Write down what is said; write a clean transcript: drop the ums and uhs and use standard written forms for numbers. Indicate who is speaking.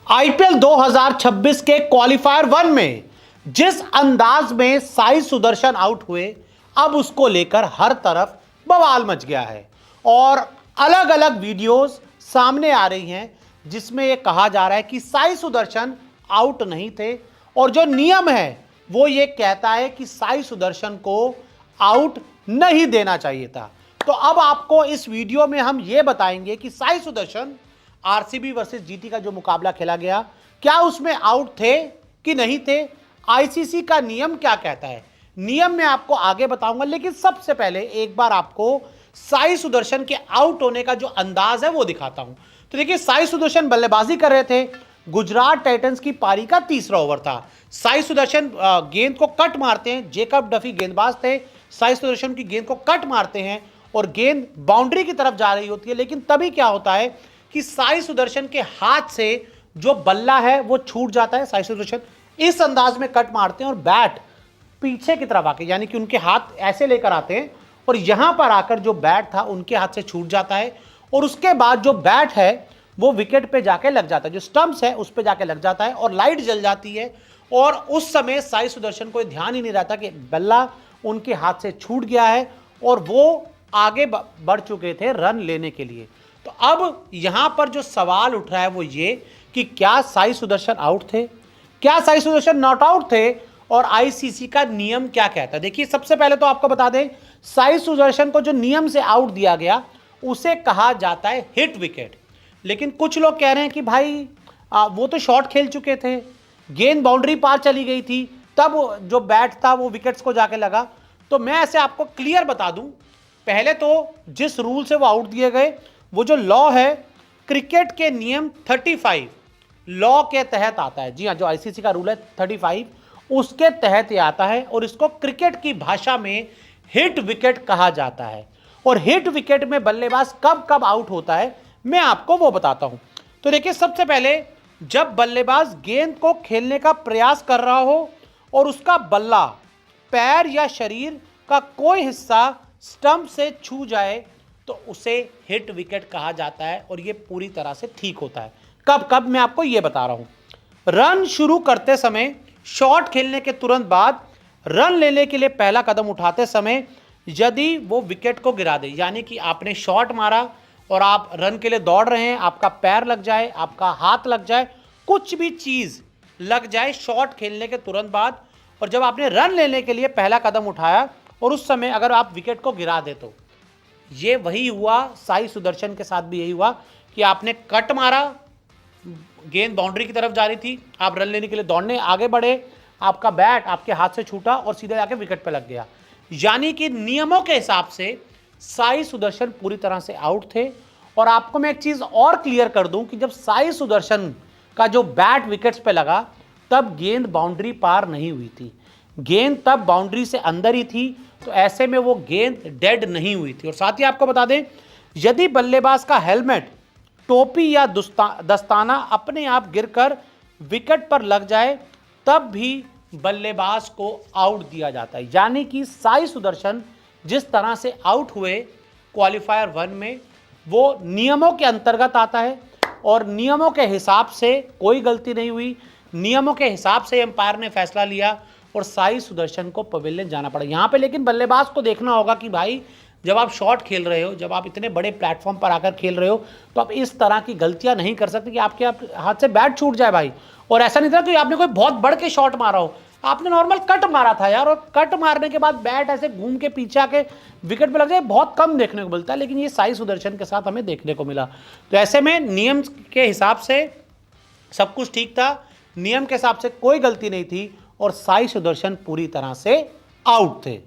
Speaker 1: IPL 2026 के qualifier one में जिस अंदाज में साई सुदर्शन आउट हुए, अब उसको लेकर हर तरफ बवाल मच गया है और अलग अलग वीडियोस सामने आ रही हैं जिसमें यह कहा जा रहा है कि साई सुदर्शन आउट नहीं थे और जो नियम है वो ये कहता है कि साई सुदर्शन को आउट नहीं देना चाहिए था। तो अब आपको इस वीडियो में हम ये बताएंगे कि Sai Sudarshan RCB versus GT का जो मुकाबला खेला गया, क्या उसमें आउट थे कि नहीं थे, आईसीसी का नियम क्या कहता है। नियम में आपको आगे बताऊंगा, लेकिन सबसे पहले एक बार आपको साई सुदर्शन के आउट होने का जो अंदाज है वो दिखाता हूं। तो देखिए, साई सुदर्शन बल्लेबाजी कर रहे थे, गुजरात टाइटंस की पारी का तीसरा ओवर था। साई सुदर्शन गेंद को कट मारते हैं, जेकब डफी गेंदबाज थे, साई सुदर्शन की गेंद को कट मारते हैं और गेंद बाउंड्री की तरफ जा रही होती है। लेकिन तभी क्या होता है कि साई सुदर्शन के हाथ से जो बल्ला है वो छूट जाता है। साई सुदर्शन इस अंदाज में कट मारते हैं और बैट पीछे की तरफ आके, यानी कि उनके हाथ ऐसे लेकर आते हैं और यहां पर आकर जो बैट था उनके हाथ से छूट जाता है और उसके बाद जो बैट है वो विकेट पे जाके लग जाता है, जो स्टंप्स है उस पे जाके लग जाता है और लाइट जल जाती है। और उस समय साई सुदर्शन को ध्यान ही नहीं रहता कि बल्ला उनके हाथ से छूट गया है और वो आगे बढ़ चुके थे रन लेने के लिए। तो अब यहां पर जो सवाल उठ रहा है वो ये कि क्या साई सुदर्शन आउट थे, क्या साई सुदर्शन नॉट आउट थे और आईसीसी का नियम क्या कहता है। देखिए, सबसे पहले तो आपको बता दें, साई सुदर्शन को जो नियम से आउट दिया गया उसे कहा जाता है हिट विकेट। लेकिन कुछ लोग कह रहे हैं कि भाई वो तो शॉट खेल चुके थे, गेंद बाउंड्री पार चली गई थी, तब जो बैट था वो विकेट्स को जाके लगा। तो मैं ऐसे आपको क्लियर बता दूं, पहले तो जिस रूल से वो आउट दिए गए, वो जो लॉ है क्रिकेट के नियम 35 लॉ के तहत आता है। जी हाँ, जो आईसीसी का रूल है 35 उसके तहत ये आता है और इसको क्रिकेट की भाषा में हिट विकेट कहा जाता है। और हिट विकेट में बल्लेबाज कब कब आउट होता है मैं आपको वो बताता हूं। तो देखिए, सबसे पहले जब बल्लेबाज गेंद को खेलने का प्रयास कर रहा हो और उसका बल्ला पैर या शरीर का कोई हिस्सा स्टंप से छू जाए तो उसे हिट विकेट कहा जाता है और यह पूरी तरह से ठीक होता है। कब कब मैं आपको यह बता रहा हूं। रन शुरू करते समय, शॉट खेलने के तुरंत बाद, रन लेने के लिए पहला कदम उठाते समय यदि वो विकेट को गिरा दे, यानी कि आपने शॉट मारा और आप रन के लिए दौड़ रहे हैं, आपका पैर लग जाए, आपका हाथ लग जाए, कुछ भी चीज लग जाए शॉट खेलने के तुरंत बाद, और जब आपने रन लेने के लिए पहला कदम उठाया और उस समय अगर आप विकेट को गिरा दे, तो ये वही हुआ। साई सुदर्शन के साथ भी यही हुआ कि आपने कट मारा, गेंद बाउंड्री की तरफ जा रही थी, आप रन लेने के लिए दौड़ने आगे बढ़े, आपका बैट आपके हाथ से छूटा और सीधे जाके विकेट पे लग गया। यानी कि नियमों के हिसाब से साई सुदर्शन पूरी तरह से आउट थे। और आपको मैं एक चीज और क्लियर कर दूं कि जब साई सुदर्शन का जो बैट विकेट्स पे लगा तब गेंद बाउंड्री पार नहीं हुई थी, गेंद तब बाउंड्री से अंदर ही थी। तो ऐसे में वो गेंद डेड नहीं हुई थी। और साथ ही आपको बता दें, यदि बल्लेबाज का हेलमेट, टोपी या दस्ताना अपने आप गिरकर विकेट पर लग जाए तब भी बल्लेबाज को आउट दिया जाता है। यानी कि साई सुदर्शन जिस तरह से आउट हुए क्वालिफायर वन में, वो नियमों के अंतर्गत आता है और नियमों के हिसाब से कोई गलती नहीं हुई। नियमों के हिसाब से एम्पायर ने फैसला लिया और साई सुदर्शन को पवेलियन जाना पड़ा यहाँ पे। लेकिन बल्लेबाज को देखना होगा कि भाई, जब आप शॉट खेल रहे हो, जब आप इतने बड़े प्लेटफॉर्म पर आकर खेल रहे हो, तो आप इस तरह की गलतियां नहीं कर सकते कि आपके हाथ से बैट छूट जाए भाई। और ऐसा नहीं था कि आपने कोई बहुत बढ़ के शॉट मारा हो, आपने नॉर्मल कट मारा था यार, और कट मारने के बाद बैट ऐसे घूम के पीछे आके विकेट पे लग जाए, बहुत कम देखने को मिलता है। लेकिन ये साई सुदर्शन के साथ हमें देखने को मिला। तो ऐसे में नियम के हिसाब से सब कुछ ठीक था, नियम के हिसाब से कोई गलती नहीं थी और साई सुदर्शन पूरी तरह से आउट थे।